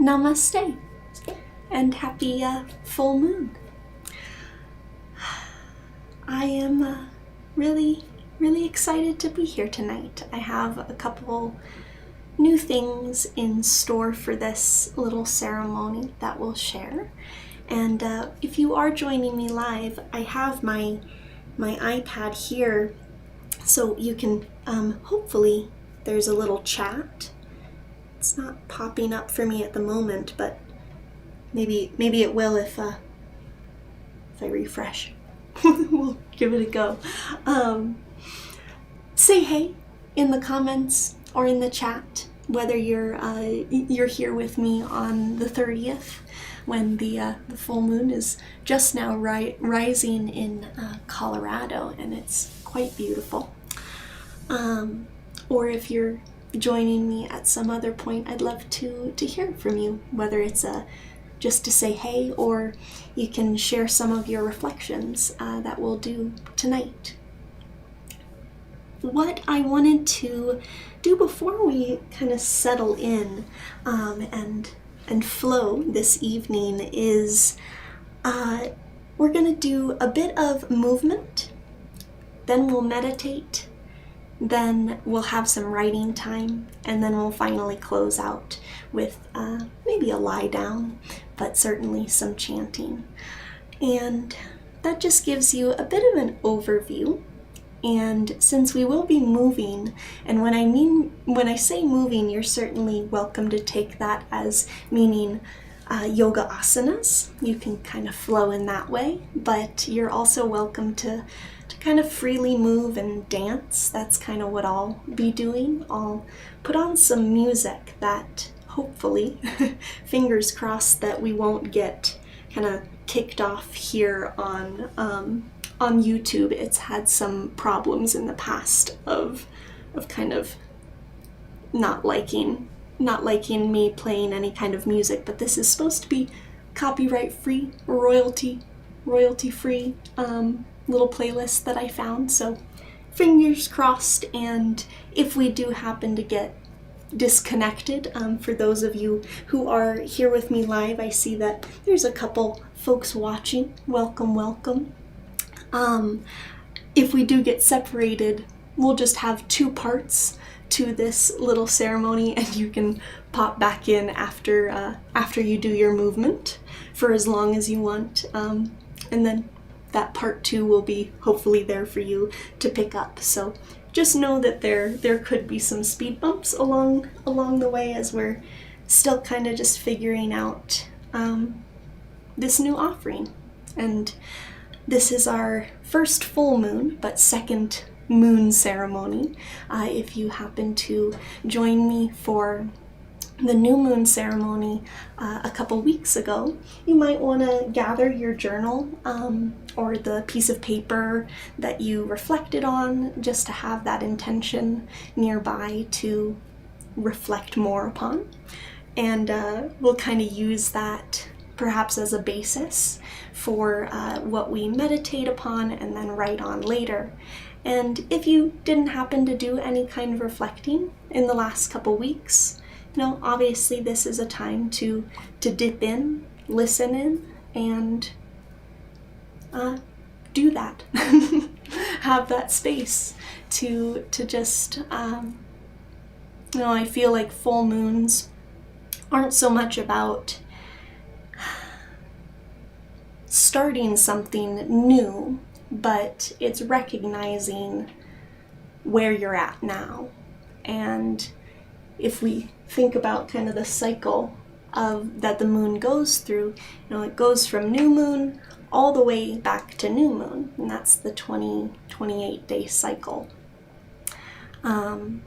Namaste and happy full moon. I am really excited to be here tonight. I have a couple new things in store for this little ceremony that we'll share. And if you are joining me live, I have my iPad here, so you can hopefully there's a little chat. It's not popping up for me at the moment, but maybe it will if I refresh. We'll give it a go. Say hey in the comments or in the chat, whether you're here with me on the 30th when the full moon is just now rising in Colorado, and it's quite beautiful. Or if you're joining me at some other point, I'd love to hear from you, whether it's just to say hey, or you can share some of your reflections that we'll do tonight. What I wanted to do before we kind of settle in and flow this evening is we're going to do a bit of movement, then we'll meditate, then we'll have some writing time, and then we'll finally close out with maybe a lie down, but certainly some chanting. And that just gives you a bit of an overview. And since we will be moving, and when I say moving, you're certainly welcome to take that as meaning yoga asanas. You can kind of flow in that way, but you're also welcome to kind of freely move and dance. That's kind of what I'll be doing. I'll put on some music that hopefully, fingers crossed, that we won't get kind of kicked off here on YouTube. It's had some problems in the past of kind of not liking me playing any kind of music, but this is supposed to be copyright free, royalty free little playlist that I found, so fingers crossed. And if we do happen to get disconnected, for those of you who are here with me live, I see that there's a couple folks watching. Welcome. If we do get separated, we'll just have two parts to this little ceremony, and you can pop back in after you do your movement for as long as you want, and then that part 2 will be hopefully there for you to pick up. So just know that there could be some speed bumps along the way as we're still kind of just figuring out this new offering. And this is our first full moon, but second moon ceremony. If you happen to join me for the new moon ceremony a couple weeks ago, you might want to gather your journal or the piece of paper that you reflected on, just to have that intention nearby to reflect more upon. And we'll kind of use that perhaps as a basis for what we meditate upon and then write on later. And if you didn't happen to do any kind of reflecting in the last couple weeks, obviously this is a time to dip in, listen in, and do that. Have that space to just, I feel like full moons aren't so much about starting something new, but it's recognizing where you're at now. And if we think about kind of the cycle that the moon goes through, it goes from new moon all the way back to new moon, and that's the 28-day cycle. And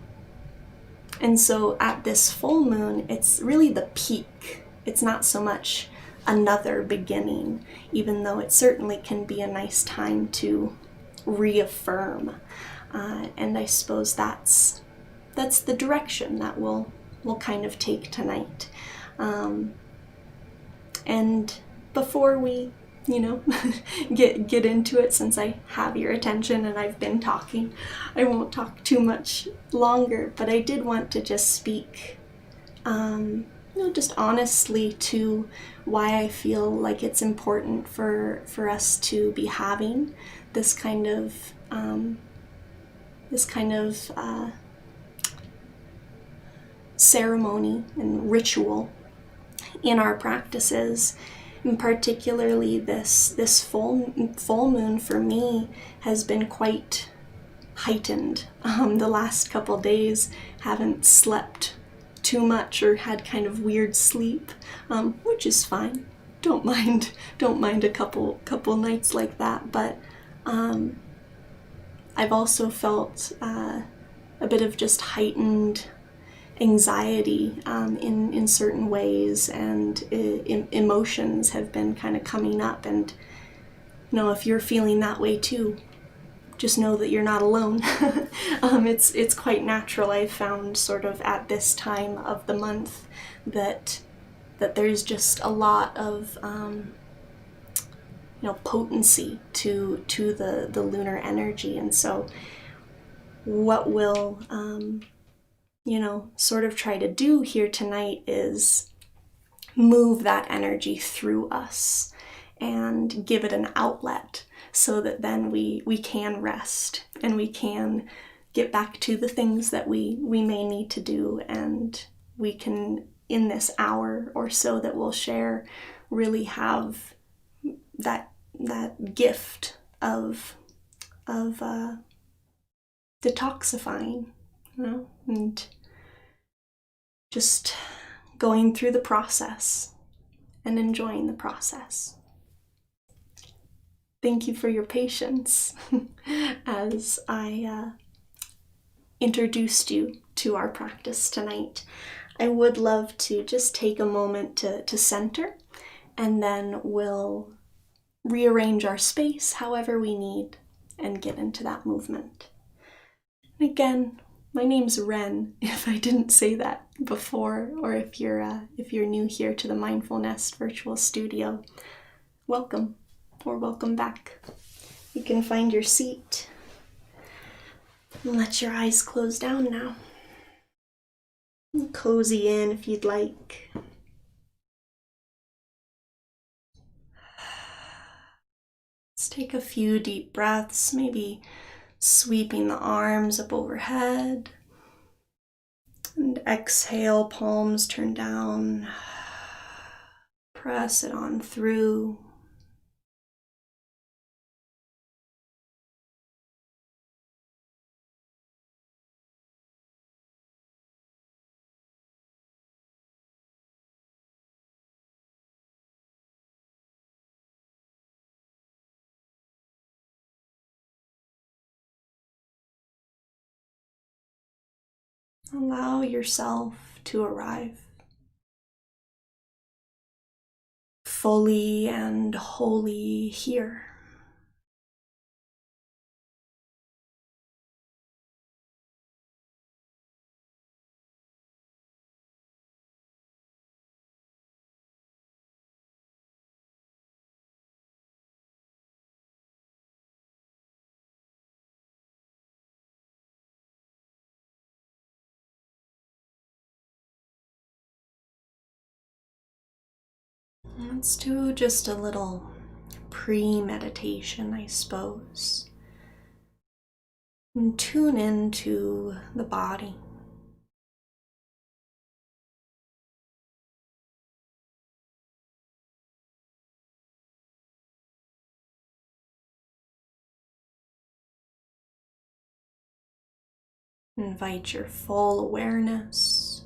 so at this full moon, it's really the peak. It's not so much another beginning, even though it certainly can be a nice time to reaffirm. And I suppose that's the direction that we'll kind of take tonight. And before we get into it, since I have your attention and I've been talking, I won't talk too much longer, but I did want to just speak just honestly to why I feel like it's important for us to be having this kind of ceremony and ritual in our practices. And particularly this full moon for me has been quite heightened. The last couple days haven't slept too much or had kind of weird sleep, which is fine. Don't mind a couple nights like that. But I've also felt a bit of just heightened anxiety in certain ways, and emotions have been kind of coming up. And if you're feeling that way too, just know that you're not alone. It's quite natural. I've found sort of at this time of the month that there's just a lot of potency to the lunar energy. And so what we'll sort of try to do here tonight is move that energy through us and give it an outlet, so that then we can rest and we can get back to the things that we may need to do, and we can, in this hour or so that we'll share, really have that gift of detoxifying, and just going through the process and enjoying the process. Thank you for your patience as I introduced you to our practice tonight. I would love to just take a moment to center, and then we'll rearrange our space however we need and get into that movement. And again, my name's Ren, if I didn't say that before, or if you're new here to the Mindfulnest virtual studio, welcome, or welcome back. You can find your seat and let your eyes close down now. And cozy in if you'd like. Let's take a few deep breaths, maybe sweeping the arms up overhead. And exhale, palms turn down. Press it on through. Allow yourself to arrive fully and wholly here. Let's do just a little pre-meditation, I suppose, and tune into the body. Invite your full awareness,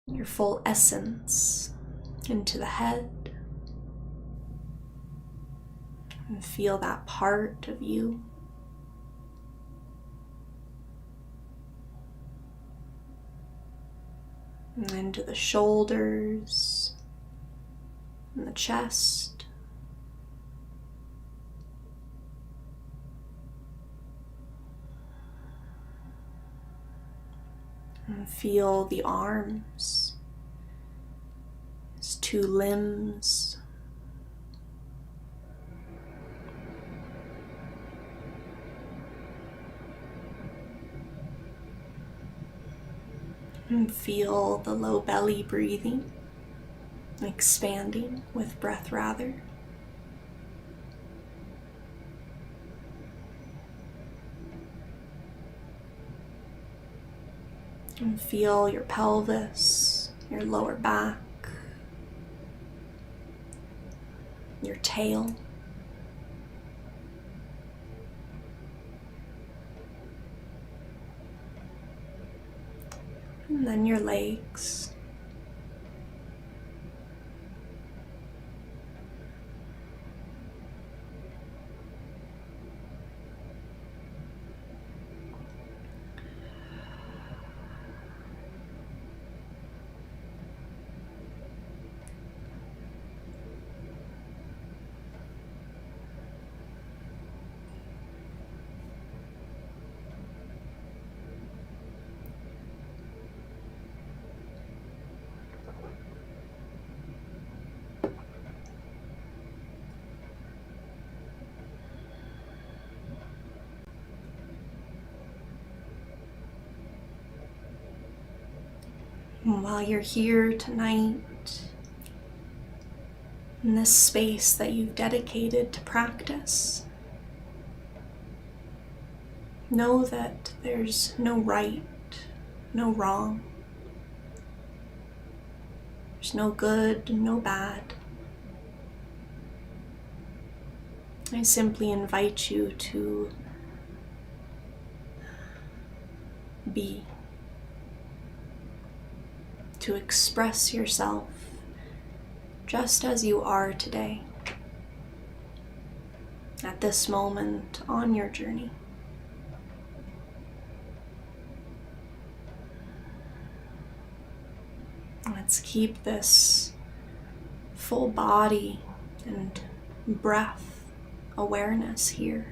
your full essence into the head, and feel that part of you. And into the shoulders and the chest. And feel the arms, his two limbs. And feel the low belly breathing, expanding with breath rather. And feel your pelvis, your lower back, your tail. And then your legs. And while you're here tonight, in this space that you've dedicated to practice, know that there's no right, no wrong. There's no good, no bad. I simply invite you to be, to express yourself just as you are today, at this moment on your journey. Let's keep this full body and breath awareness here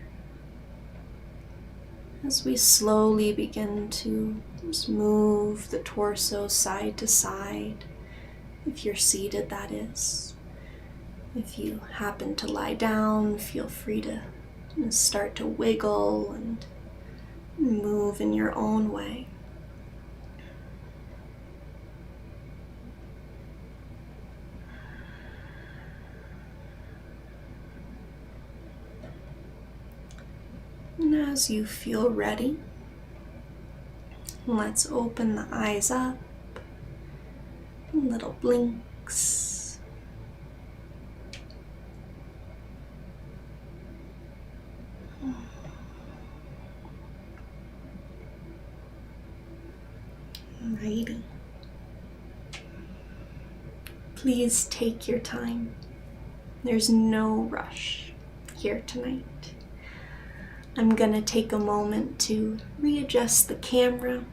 as we slowly begin to just move the torso side to side. If you're seated, that is. If you happen to lie down, feel free to start to wiggle and move in your own way. And as you feel ready, let's open the eyes up, little blinks. Alrighty. Please take your time. There's no rush here tonight. I'm gonna take a moment to readjust the camera,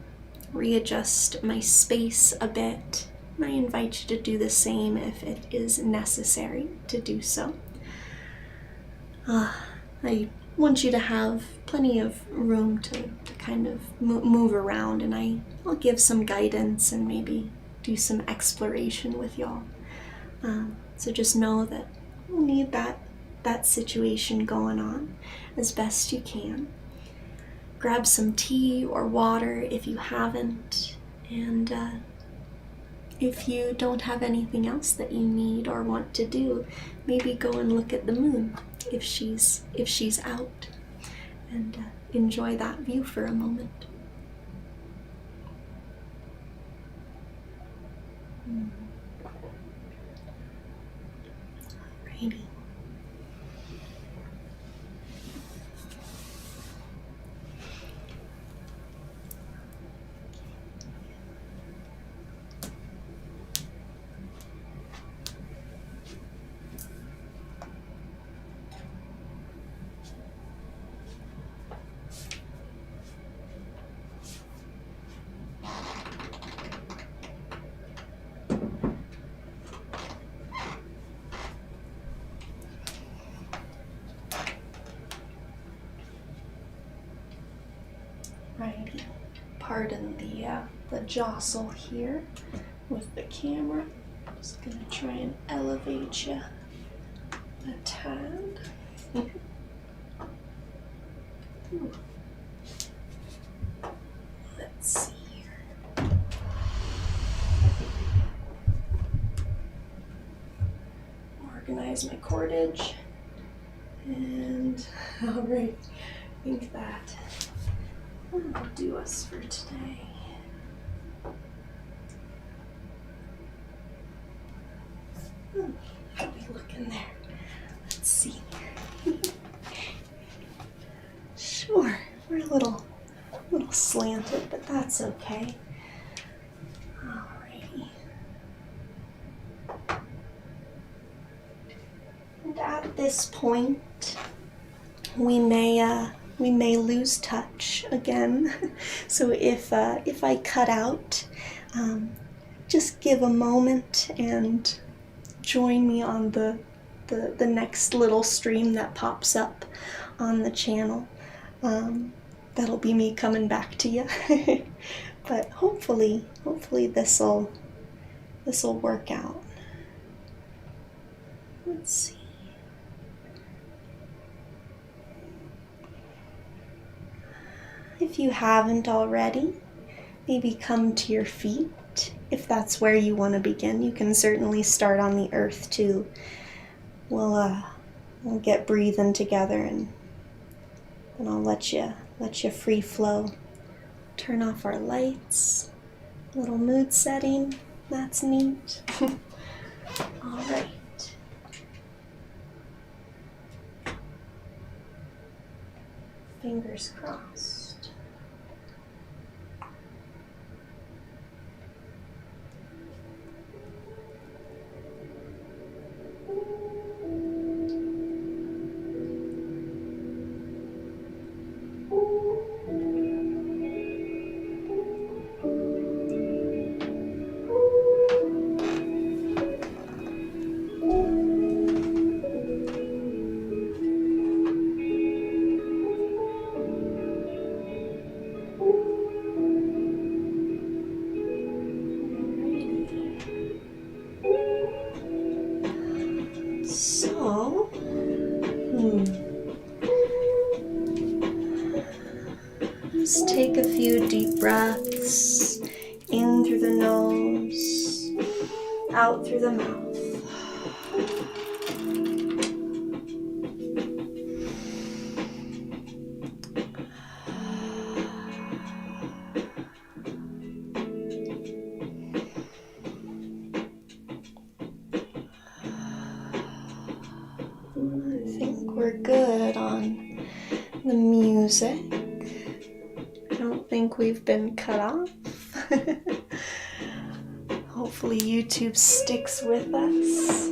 readjust my space a bit. I invite you to do the same if it is necessary to do so. I want you to have plenty of room to kind of move around, and I'll give some guidance and maybe do some exploration with y'all. So just know that we'll need that situation going on as best you can. Grab some tea or water if you haven't, and if you don't have anything else that you need or want to do, maybe go and look at the moon if she's out, and enjoy that view for a moment. Alrighty. Righty. Pardon the jostle here with the camera. Just gonna try and elevate you a tad. Let's see here. There's my cordage. And all right, I think that will do us for today. How do we look in there? Let's see. Sure, we're a little slanted, but that's okay. Alrighty. And at this point, we may lose touch again. So if I cut out, just give a moment and join me on the next little stream that pops up on the channel. That'll be me coming back to you. But hopefully this'll work out. Let's see. If you haven't already, maybe come to your feet. If that's where you want to begin, you can certainly start on the earth too. We'll get breathing together, and then I'll let you free flow. Turn off our lights. Little mood setting. That's neat. All right. Fingers crossed. So, just take a few deep breaths in through the nose, out through the mouth. I think we're good on the music. I don't think we've been cut off. Hopefully YouTube sticks with us.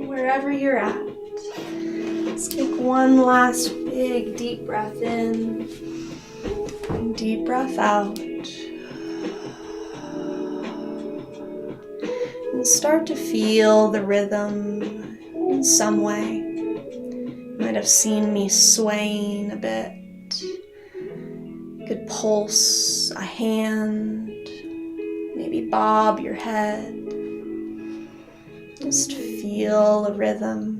Wherever you're at, let's take one last big deep breath in and deep breath out. And start to feel the rhythm in some way. You might have seen me swaying a bit. You could pulse a hand, maybe bob your head. Just feel a rhythm.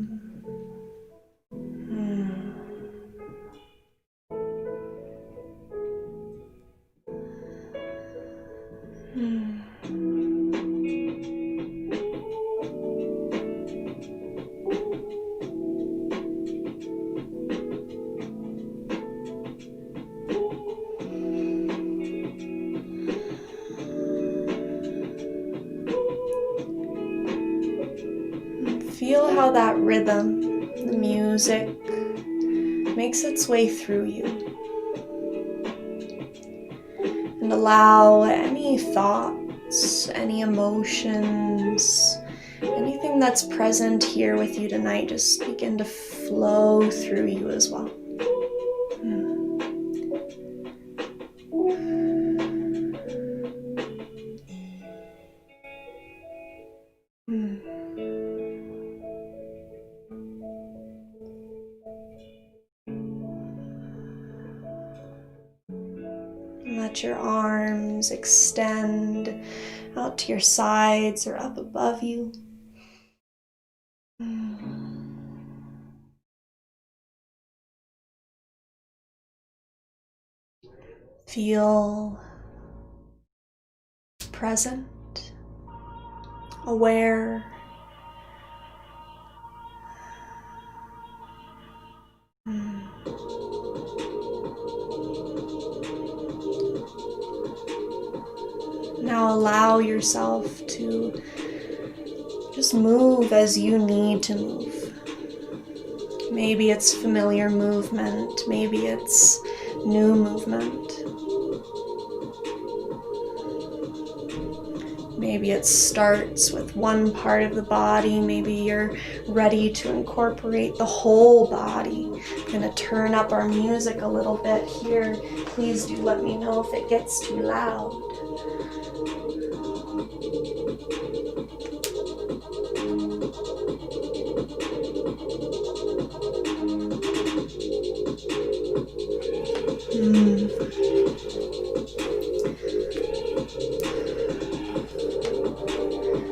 Feel how that rhythm, the music, makes its way through you. And allow any thoughts, any emotions, anything that's present here with you tonight, just begin to flow through you as well. Let your arms extend out to your sides or up above you. Feel present, aware. Now allow yourself to just move as you need to move. Maybe it's familiar movement, maybe it's new movement. Maybe it starts with one part of the body, maybe you're ready to incorporate the whole body. I'm going to turn up our music a little bit here. Please do let me know if it gets too loud.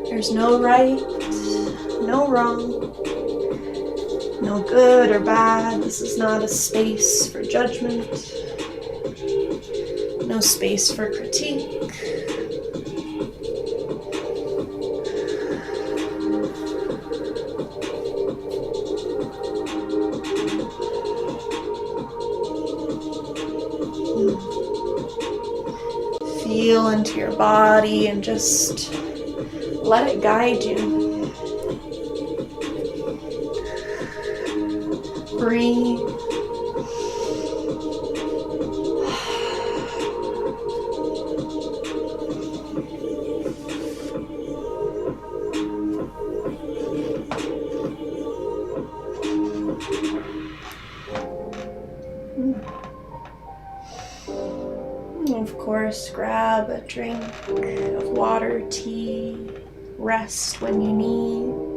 There's no right, no wrong, no good or bad. This is not a space for judgment, no space for critique. Feel into your body and just let it guide you. Breathe. And of course, grab a drink of water, tea, rest when you need.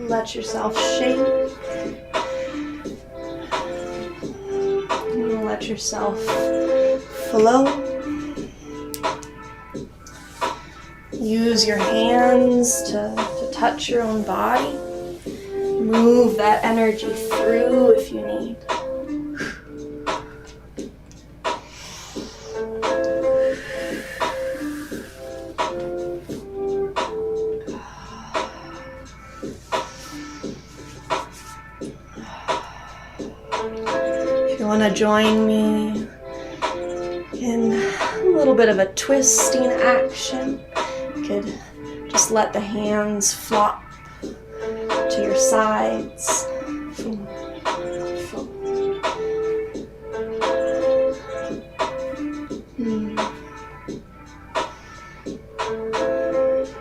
Let yourself shake. Let yourself flow. Use your hands to touch your own body. Move that energy through if you need. If you want to join me in a little bit of a twisting action, you could just let the hands flop to your sides.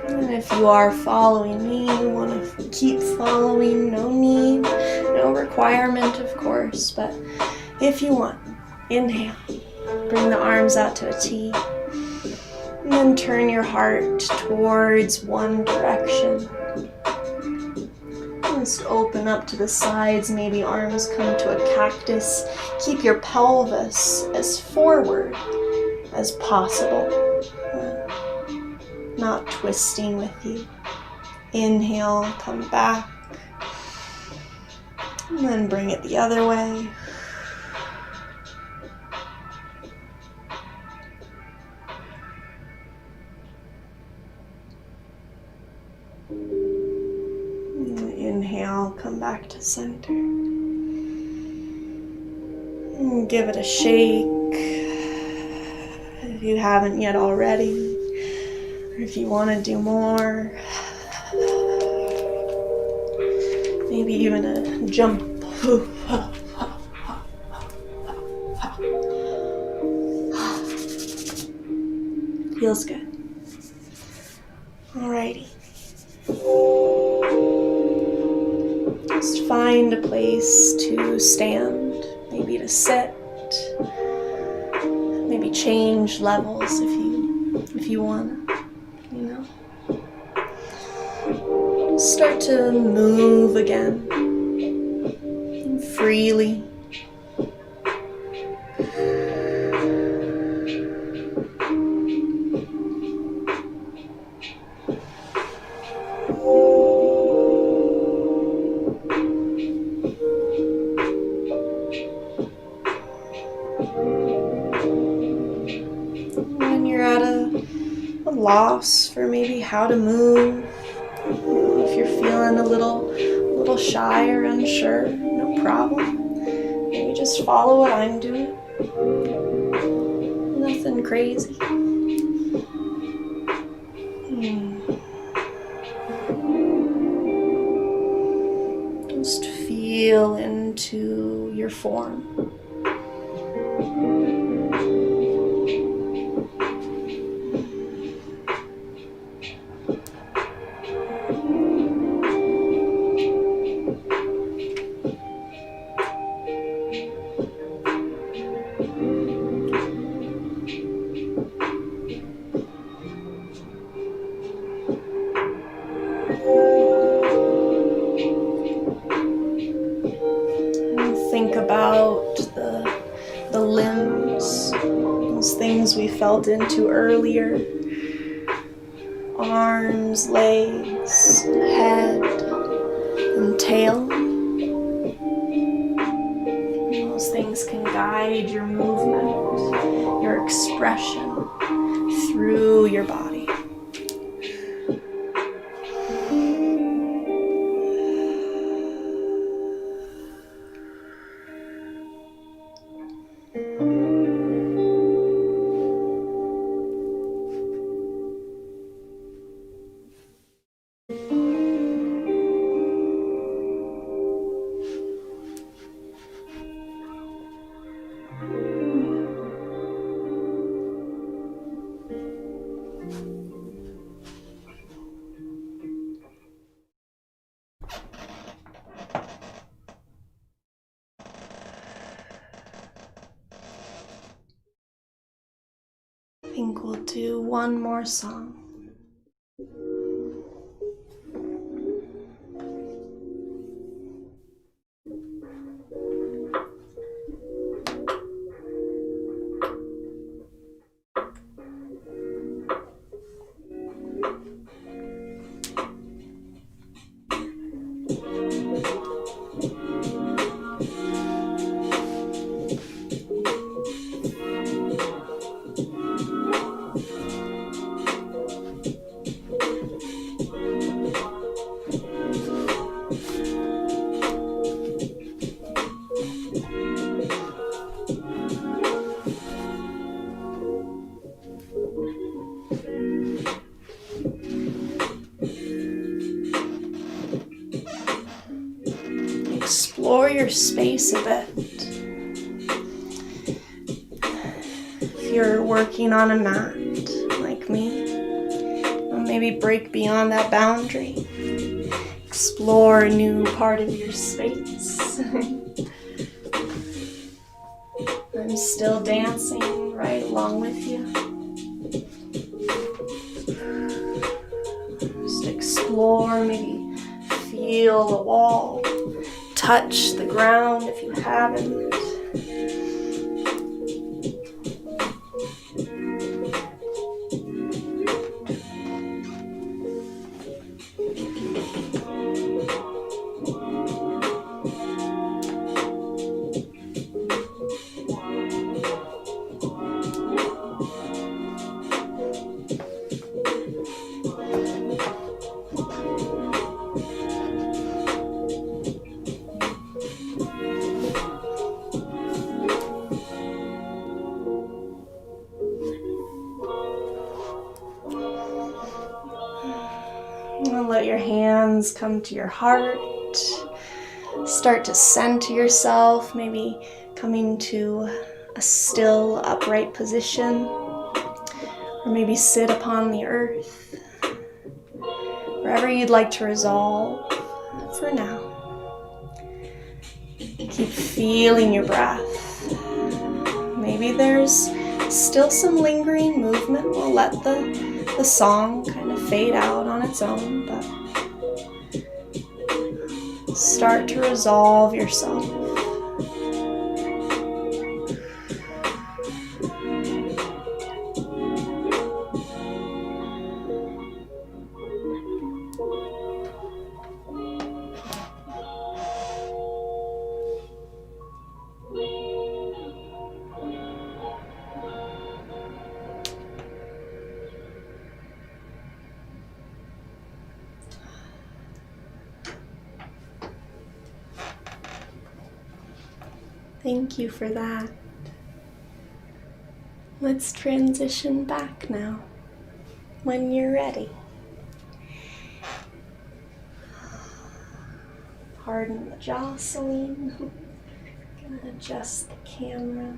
And if you are following me, you want to keep following, no need, no requirement, of course, but if you want, inhale, bring the arms out to a T, and then turn your heart towards one direction. Just open up to the sides, maybe arms come to a cactus. Keep your pelvis as forward as possible, not twisting with you. Inhale, come back, and then bring it the other way. Inhale, all come back to center. And give it a shake if you haven't yet already, or if you want to do more. Maybe even a jump. Feels good. Alrighty. Just find a place to stand, maybe to sit, maybe change levels if you want, Start to move again freely. When you're at a loss for maybe how to move, if you're feeling a little shy or unsure, no problem. Maybe just follow what I'm doing. Nothing crazy. Just feel into your form. Think about the limbs, those things we felt into earlier. Arms, legs, head, and tail. Those things can guide your movement, your expression through your body. I think we'll do one more song. Explore your space a bit. If you're working on a mat like me, maybe break beyond that boundary. Explore a new part of your space. I'm still dancing right along with you. Just explore, maybe feel the wall. Touch the ground if you haven't. let your hands come to your heart. Start to center yourself, maybe coming to a still, upright position, or maybe sit upon the earth, wherever you'd like to resolve for now. Keep feeling your breath. Maybe there's still some lingering movement. We'll let the song kind of fade out on its own, but start to resolve yourself. Thank you for that. Let's transition back now, when you're ready. Pardon the jostling. Gonna adjust the camera.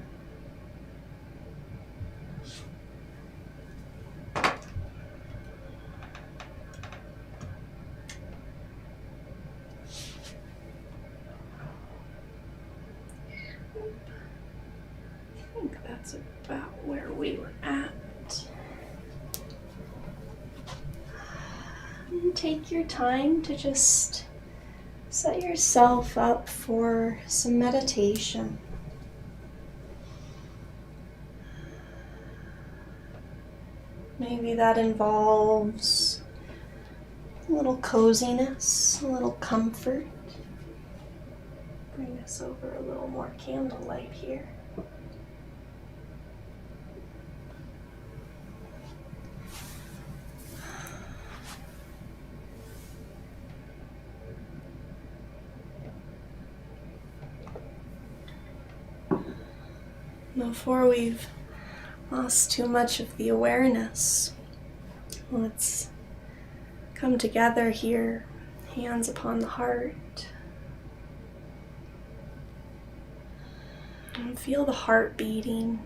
I think that's about where we were at. And take your time to just set yourself up for some meditation. Maybe that involves a little coziness, a little comfort. Bring us over a little more candlelight here. Before we've lost too much of the awareness, let's come together here, hands upon the heart, and feel the heart beating,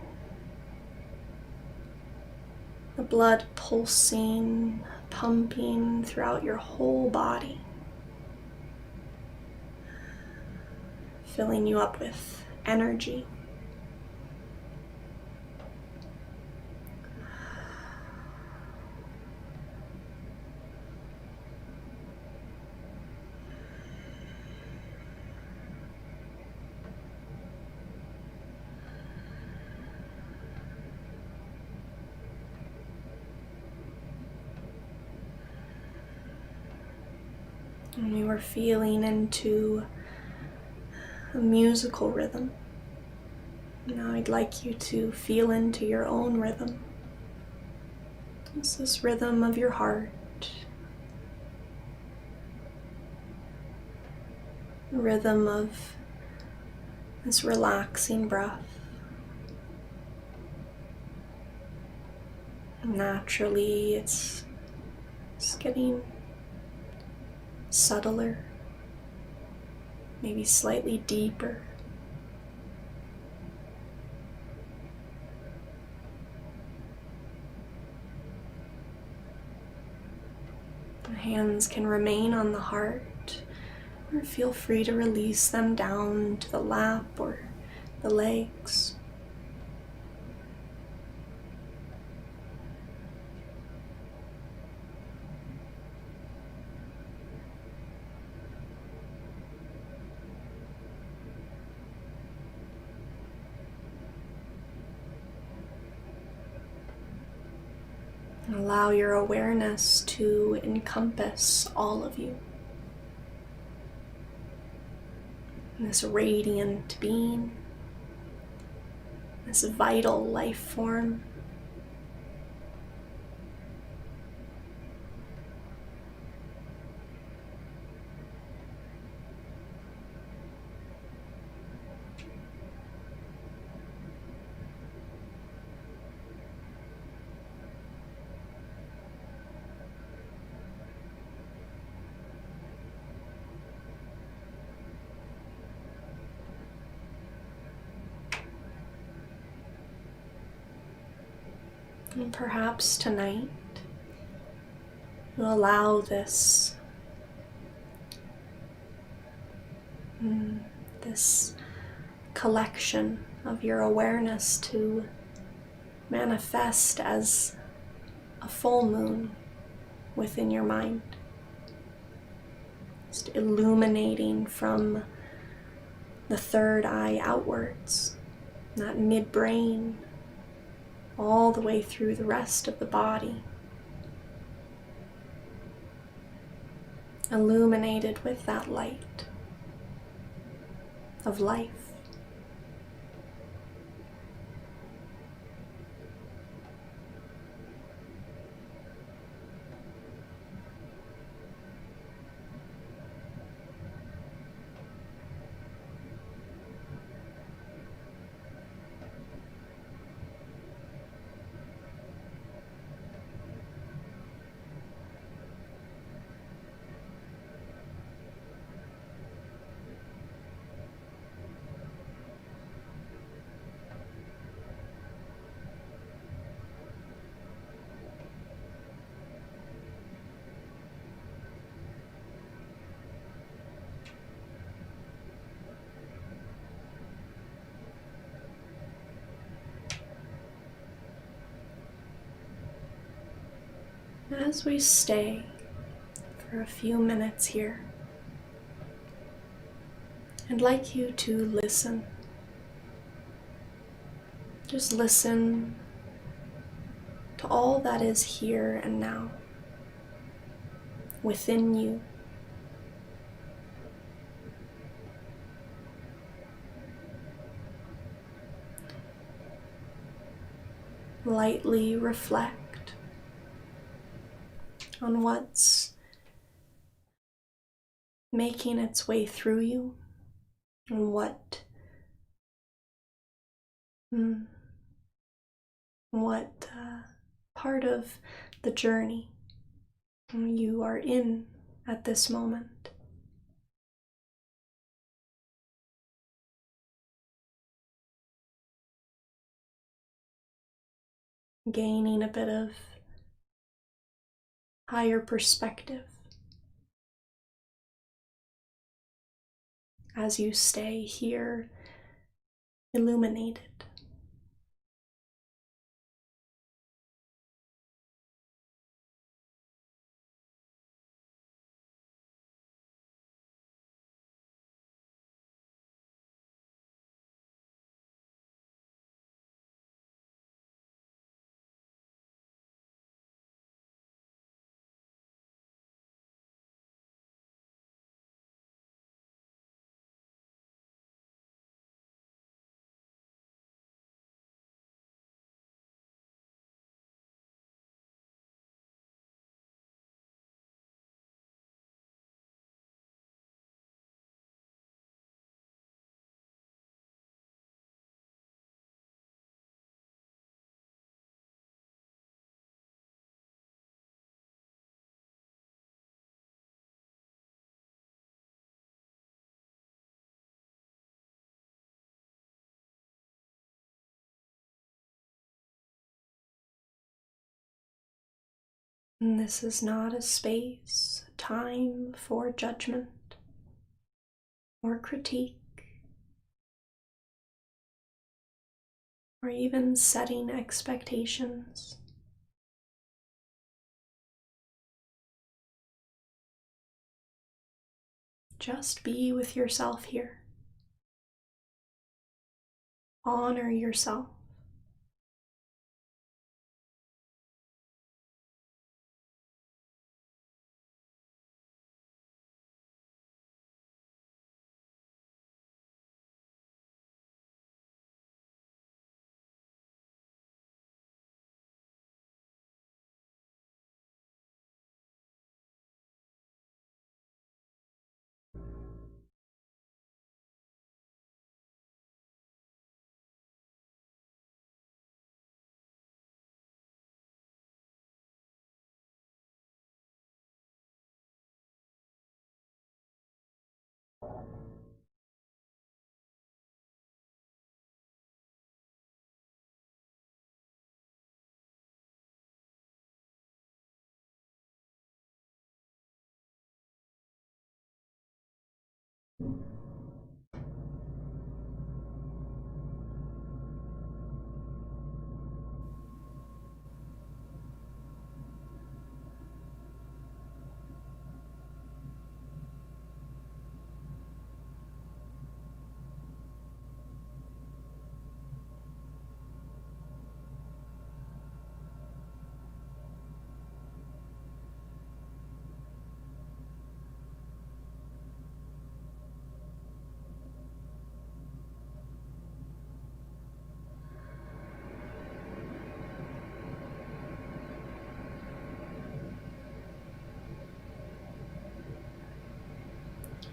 the blood pulsing, pumping throughout your whole body, filling you up with energy. And we were feeling into a musical rhythm. Now I'd like you to feel into your own rhythm. It's this rhythm of your heart. A rhythm of this relaxing breath. Naturally, it's getting subtler, maybe slightly deeper. The hands can remain on the heart, or feel free to release them down to the lap or the legs. Allow your awareness to encompass all of you. This radiant being, this vital life form. And perhaps tonight you'll allow this collection of your awareness to manifest as a full moon within your mind. Just illuminating from the third eye outwards, that midbrain, all the way through the rest of the body. Illuminated with that light of life. As we stay for a few minutes here, I'd like you to listen. Just listen to all that is here and now, within you. Lightly reflect on what's making its way through you, and what part of the journey you are in at this moment. Gaining a bit of higher perspective as you stay here illuminated. And this is not a space, a time for judgment or critique, or even setting expectations. Just be with yourself here. Honor yourself.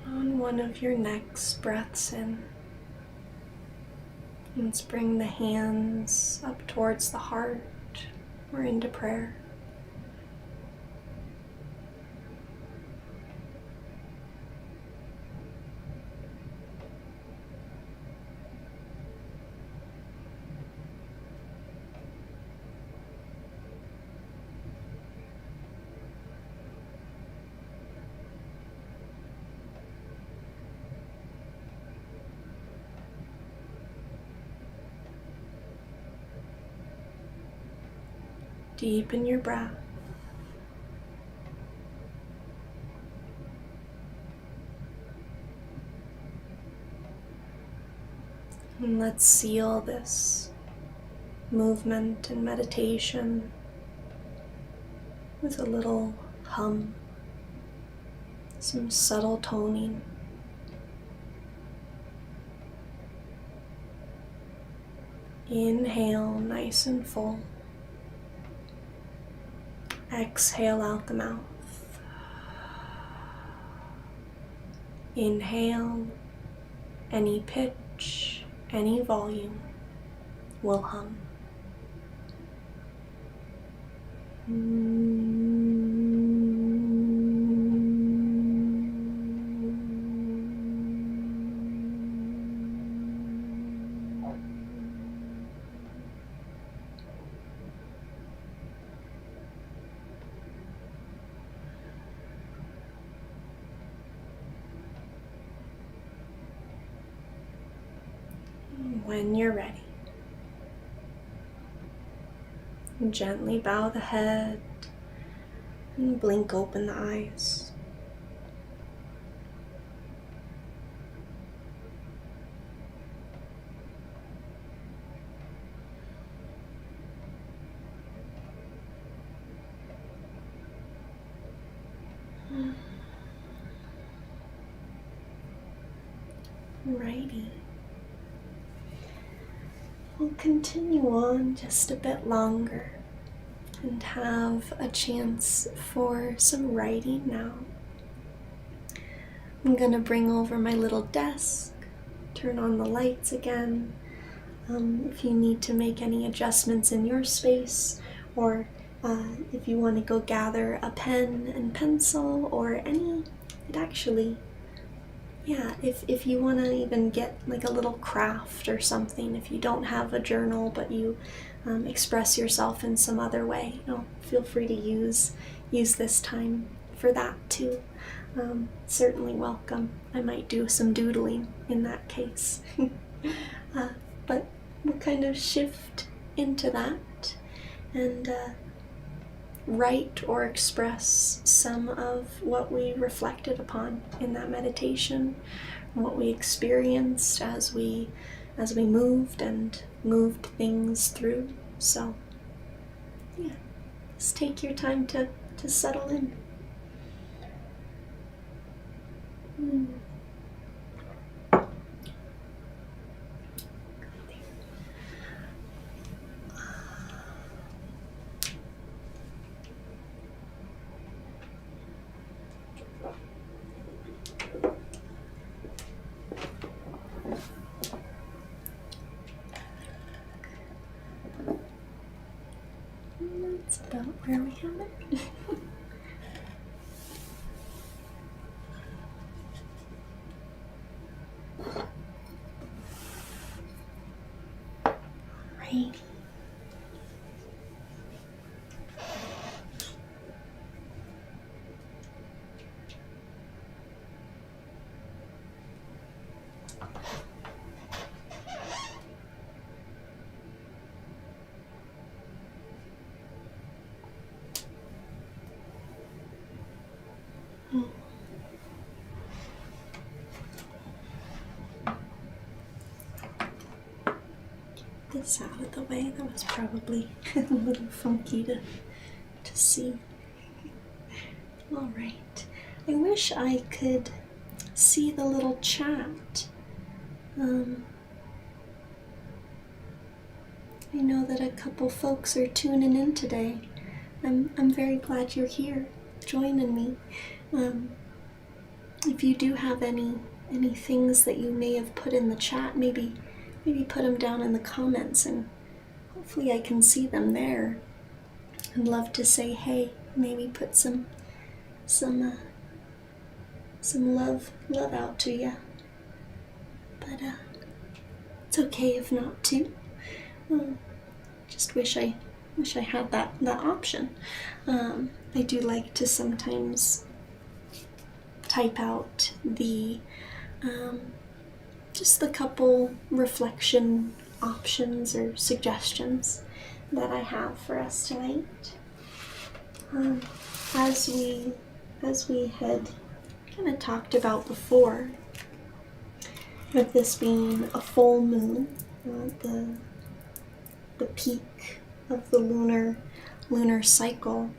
On one of your next breaths in, let's bring the hands up towards the heart or into prayer. Deepen your breath. And let's seal this movement and meditation with a little hum, some subtle toning. Inhale nice and full. Exhale out the mouth. Inhale, any pitch, any volume will hum. When you're ready, gently bow the head and blink open the eyes. Righty. We'll continue on just a bit longer and have a chance for some writing now. I'm gonna bring over my little desk, turn on the lights again. If you need to make any adjustments in your space, or if you want to go gather a pen and pencil or if you want to even get like a little craft or something, if you don't have a journal but you express yourself in some other way, feel free to use this time for that too. Certainly welcome. I might do some doodling in that case. But we'll kind of shift into that and write or express some of what we reflected upon in that meditation, what we experienced as we moved things through. So yeah, just take your time to settle in. That's about where we have it. Right. This out of the way. That was probably a little funky to see. All right. I wish I could see the little chat. I know that a couple folks are tuning in today. I'm very glad you're here, joining me. if you do have any things that you may have put in the chat, maybe put them down in the comments, and hopefully I can see them there. I'd love to say hey, maybe put some love out to you. But it's okay if not to. Just wish I had that option. I do like to sometimes type out the just the couple reflection options or suggestions that I have for us tonight. As we had kind of talked about before, with this being a full moon, the peak of the lunar cycle,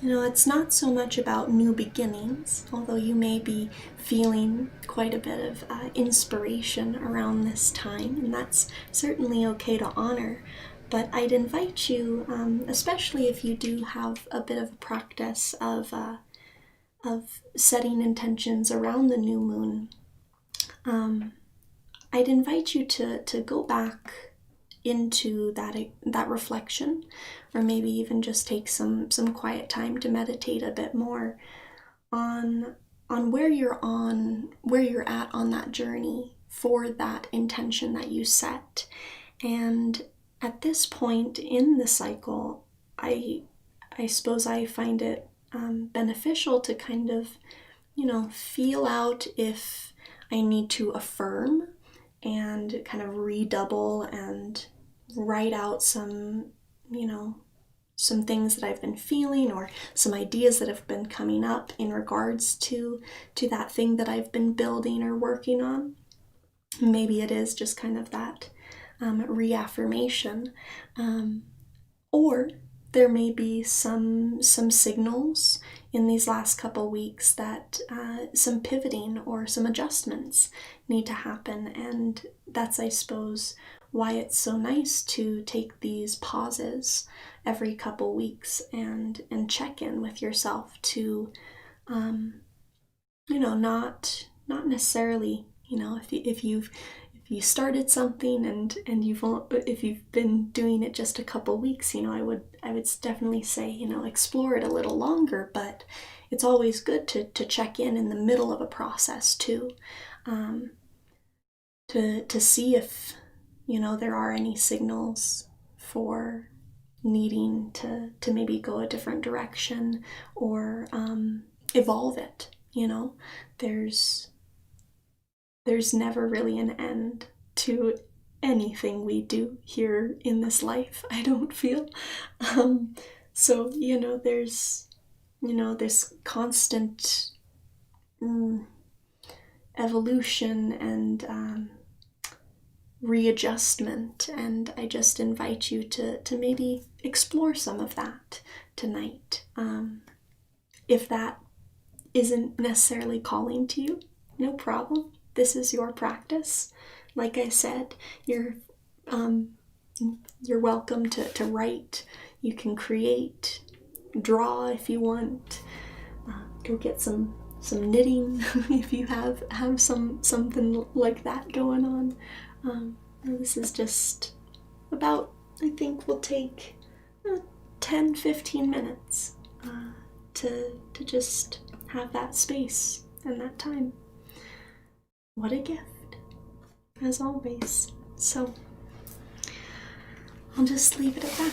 it's not so much about new beginnings, although you may be feeling quite a bit of inspiration around this time, and that's certainly okay to honor. But I'd invite you, especially if you do have a bit of a practice of setting intentions around the new moon, I'd invite you to go back into that reflection, or maybe even just take some quiet time to meditate a bit more on where you're at on that journey for that intention that you set. And at this point in the cycle, I suppose I find it beneficial to kind of feel out if I need to affirm and kind of redouble and write out some things that I've been feeling, or some ideas that have been coming up in regards to that thing that I've been building or working on. Maybe it is just kind of that reaffirmation, or there may be some signals in these last couple weeks that some pivoting or some adjustments need to happen, and that's, I suppose, why it's so nice to take these pauses every couple weeks and check in with yourself to not necessarily, if you started something and if you've been doing it just a couple weeks, I would definitely say, explore it a little longer. But it's always good to check in the middle of a process too, to see if there are any signals for needing to maybe go a different direction, or evolve it. There's never really an end to anything we do here in this life, I don't feel. So, there's this constant evolution and readjustment, and I just invite you to maybe explore some of that tonight. If that isn't necessarily calling to you, no problem. This is your practice. Like I said, you're welcome to write. You can create, draw if you want. Go get some knitting if you have something like that going on. This is just about, I think we'll take 10-15 minutes to just have that space and that time. What a gift, as always. So I'll just leave it at that.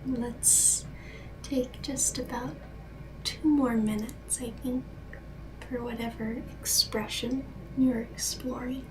Let's take just about 2 more minutes, I think, for whatever expression you're exploring.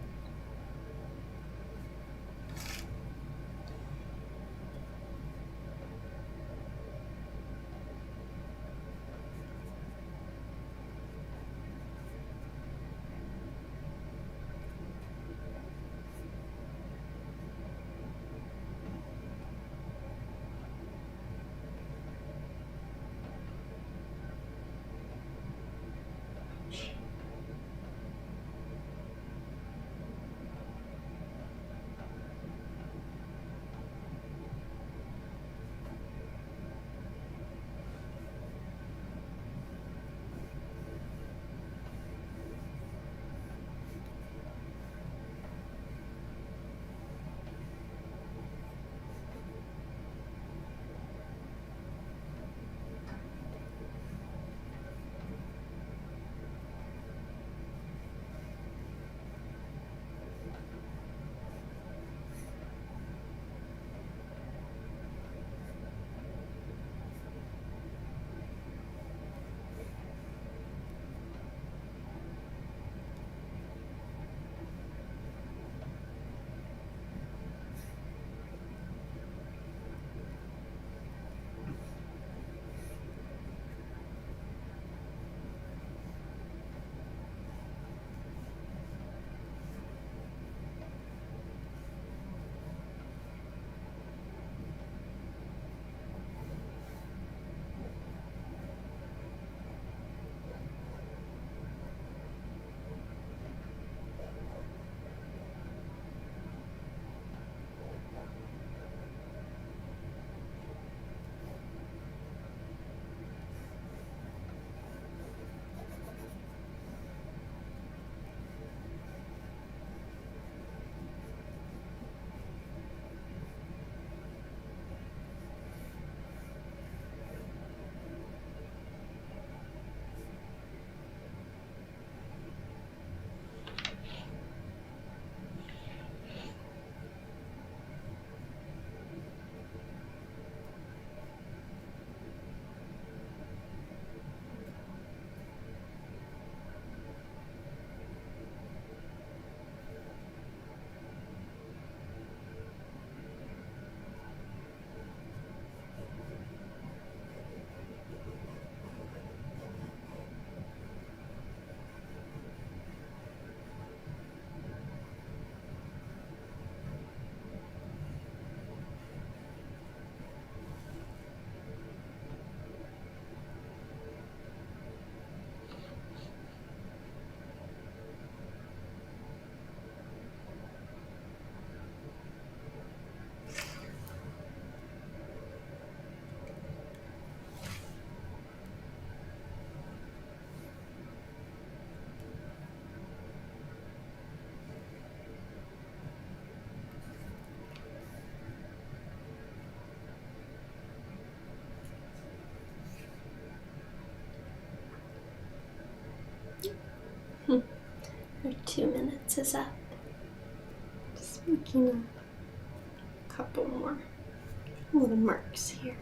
Our 2 minutes is up. Just making a couple more little marks here.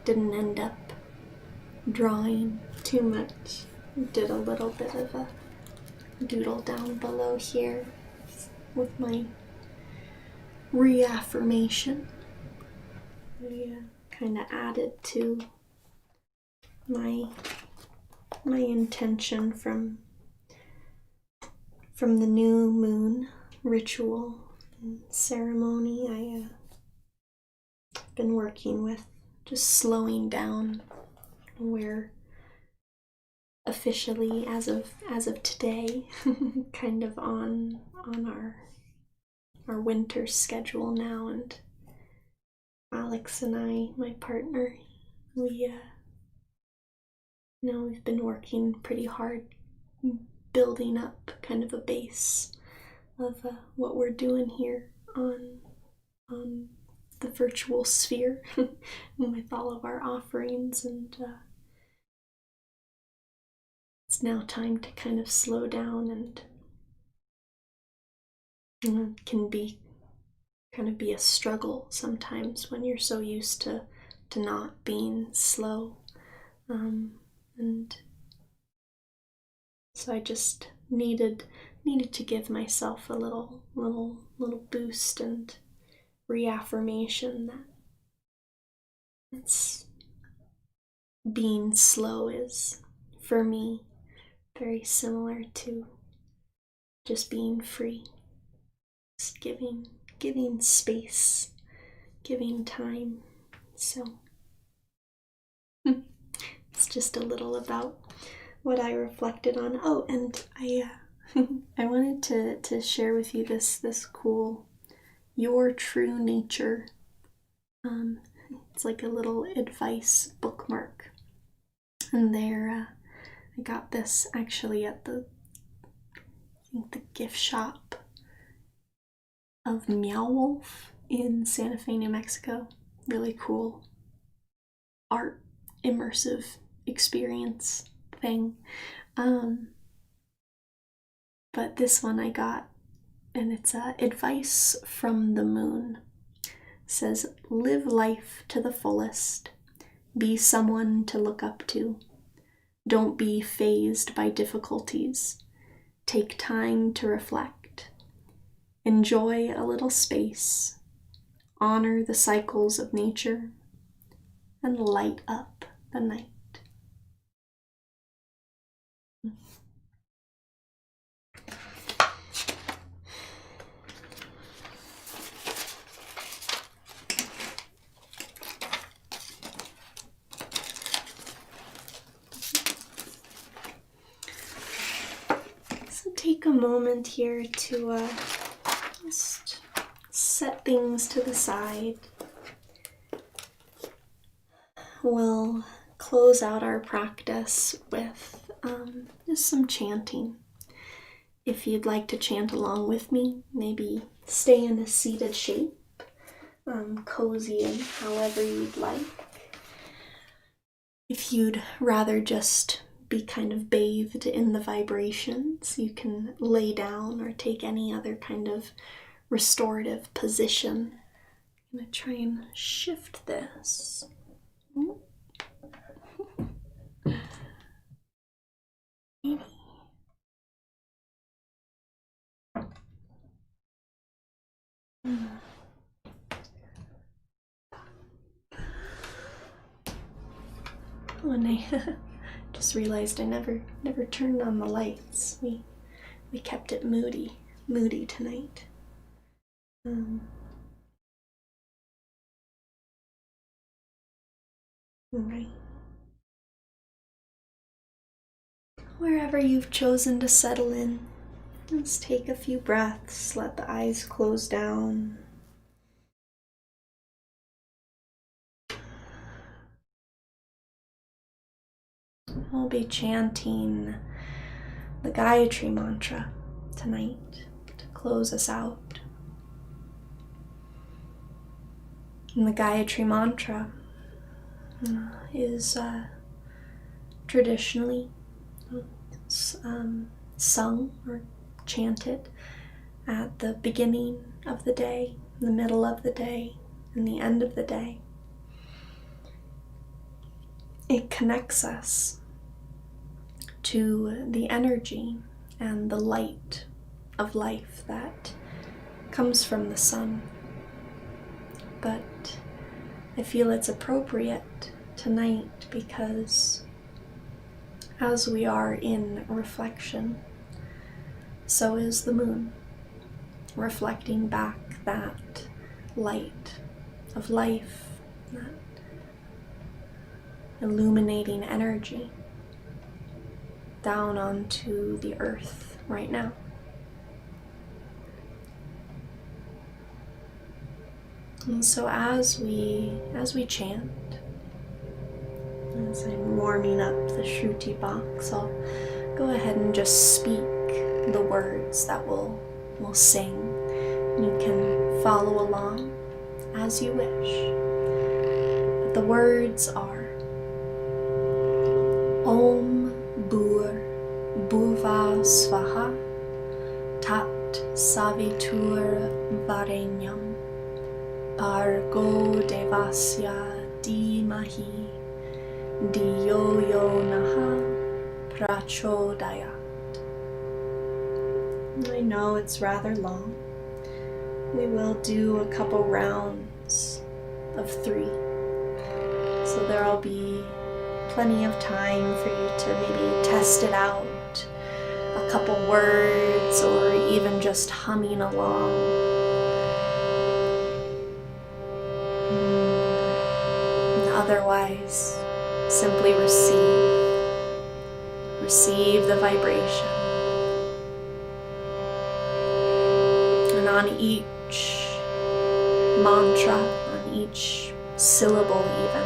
Didn't end up drawing too much. Did a little bit of a doodle down below here with my reaffirmation. Kind of added to my intention from the new moon ritual and ceremony. I've been working with just slowing down. We're officially, as of today, kind of on our winter schedule now, and Alex and I, my partner, we've been working pretty hard building up kind of a base of what we're doing here on the virtual sphere with all of our offerings, and it's now time to kind of slow down, and it can be a struggle sometimes when you're so used to not being slow, and so I just needed to give myself a little boost and reaffirmation that it's being slow is, for me, very similar to just being free, just giving space, giving time. So it's just a little about what I reflected on. Oh, and I wanted to share with you this cool Your True Nature. It's like a little advice bookmark, and there I got this actually at the gift shop of Meow Wolf in Santa Fe, New Mexico. Really cool art immersive experience thing. But this one I got, and it's advice from the moon. It says, live life to the fullest. Be someone to look up to. Don't be fazed by difficulties. Take time to reflect. Enjoy a little space. Honor the cycles of nature. And light up the night. Take a moment here to just set things to the side. We'll close out our practice with just some chanting. If you'd like to chant along with me, maybe stay in a seated shape, cozy in however you'd like. If you'd rather just be kind of bathed in the vibrations, you can lay down or take any other kind of restorative position. I'm going to try and shift this. Oh, and I just realized I never turned on the lights. We kept it moody tonight. Alright. Wherever you've chosen to settle in, just take a few breaths, let the eyes close down. I'll be chanting the Gayatri mantra tonight to close us out. And the Gayatri mantra is traditionally sung or chanted at the beginning of the day, the middle of the day, and the end of the day. It connects us to the energy and the light of life that comes from the sun. But I feel it's appropriate tonight because as we are in reflection, so is the moon, reflecting back that light of life, that illuminating energy down onto the earth right now. And so as we chant, as I'm warming up the Shruti box, I'll go ahead and just speak the words that we'll sing. You can follow along as you wish. But the words are Om Bhur Bhuva Svaha Tat Savitur Varenyam Bhargo Devasya Dhimahi Dhiyo Yo Naha Prachodayat. I know it's rather long. We will do a couple rounds of 3. So there'll be plenty of time for you to maybe test it out, a couple words, or even just humming along. And otherwise, simply receive the vibration. And on each mantra, on each syllable even,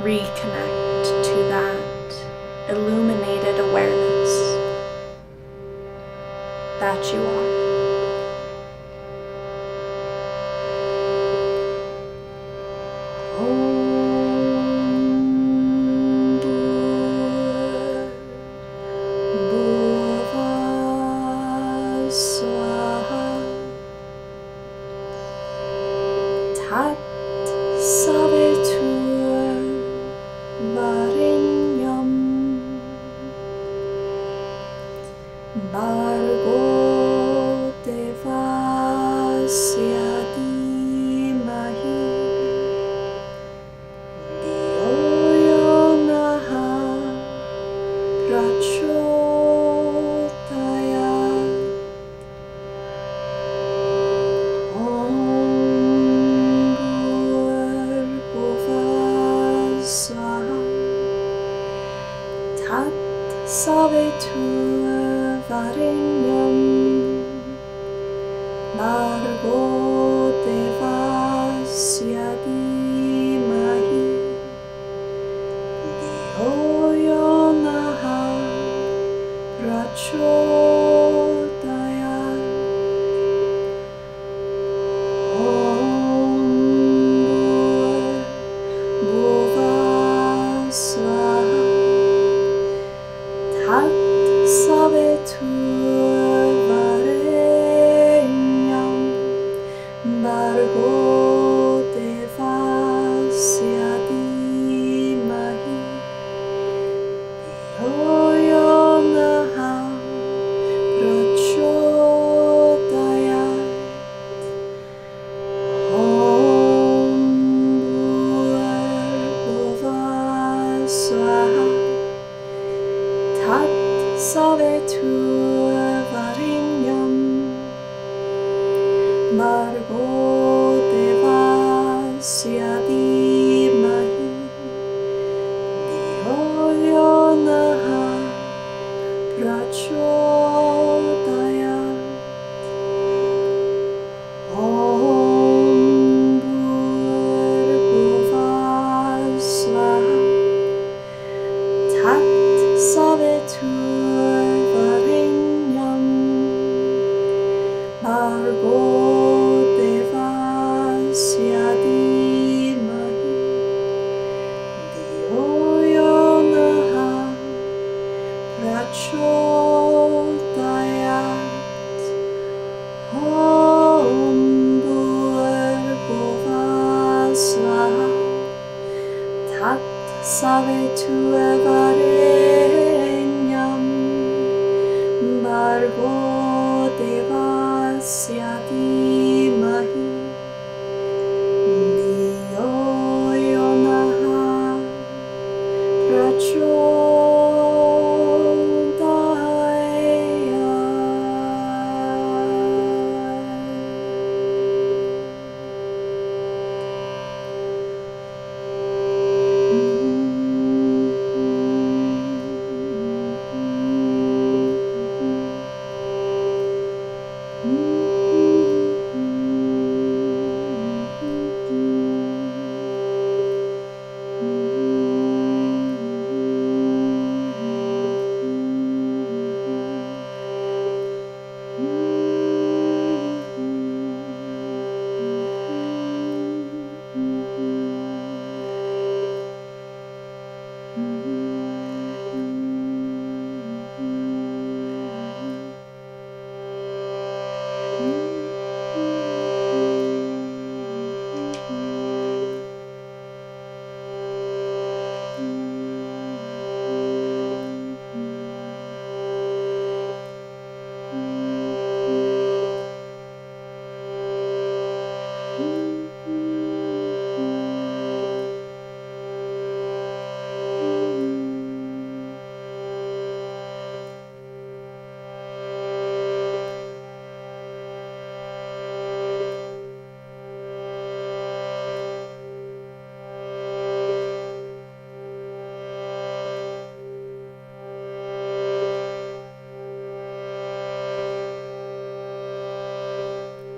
reconnect to that illuminated awareness that you are. Tat Savitur Varenyam Bhargo Devasya Dhimahi Dhiyo Yo Naha Prachodayat. Tat Savitur Varenyam Bhargo Devasya Dhimahi Dhiyo Yo Naha Prachodayat. Om Bhuva Svaha Tat Savitur Varenyam Bhargo Devasya Dhimahi Dhiyo Yo Naha Prachodayat. Om Bhuva Svaha Tat Savitur Varenyam Bhargo Devasya Dhimahi Dhiyo Yo Naha Prachodayat. Om Bhuva Svaha Tat Savitur Varenyam Bhargo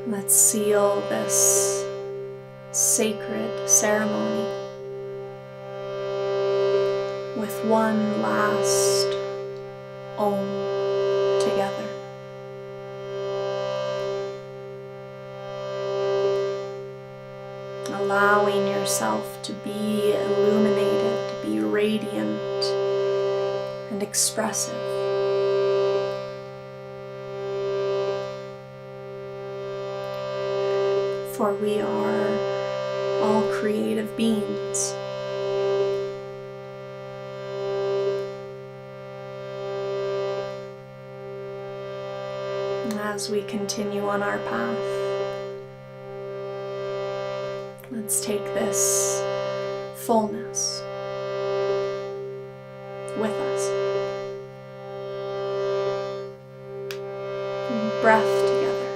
Let's seal this sacred ceremony with one last Om together. Allowing yourself to be illuminated, to be radiant and expressive. For we are all creative beings. As we continue on our path, let's take this fullness with us. Breath together.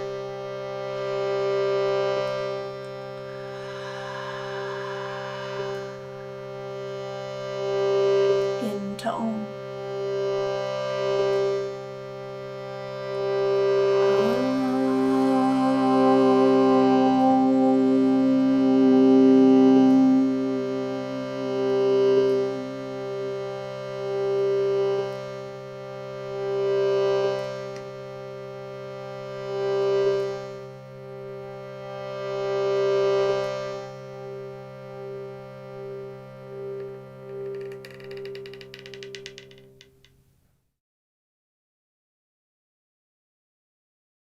Into Om.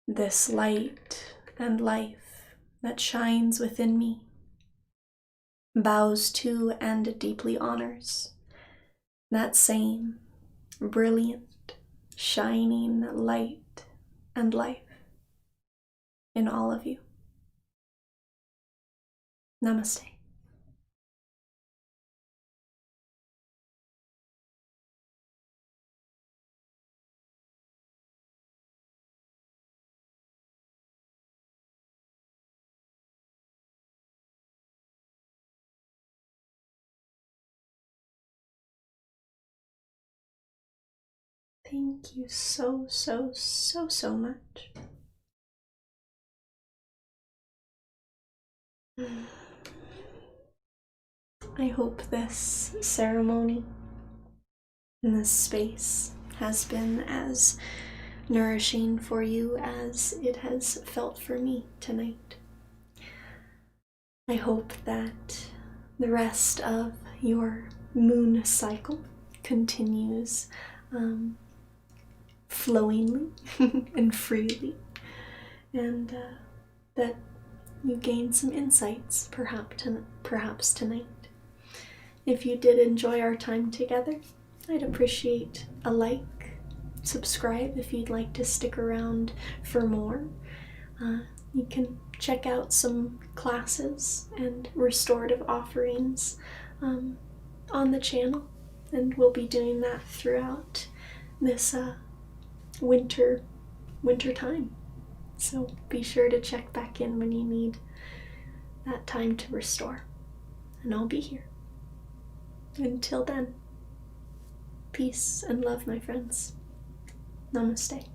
This light and life that shines within me bows to and deeply honors that same brilliant, shining light and life in all of you. Namaste. Thank you so much. I hope this ceremony and this space has been as nourishing for you as it has felt for me tonight. I hope that the rest of your moon cycle continues flowingly and freely, and that you gain some insights perhaps tonight. If you did enjoy our time together, I'd appreciate a like, subscribe if you'd like to stick around for more. You can check out some classes and restorative offerings on the channel, and we'll be doing that throughout this winter time. So be sure to check back in when you need that time to restore, and I'll be here. Until then, peace and love, my friends. Namaste.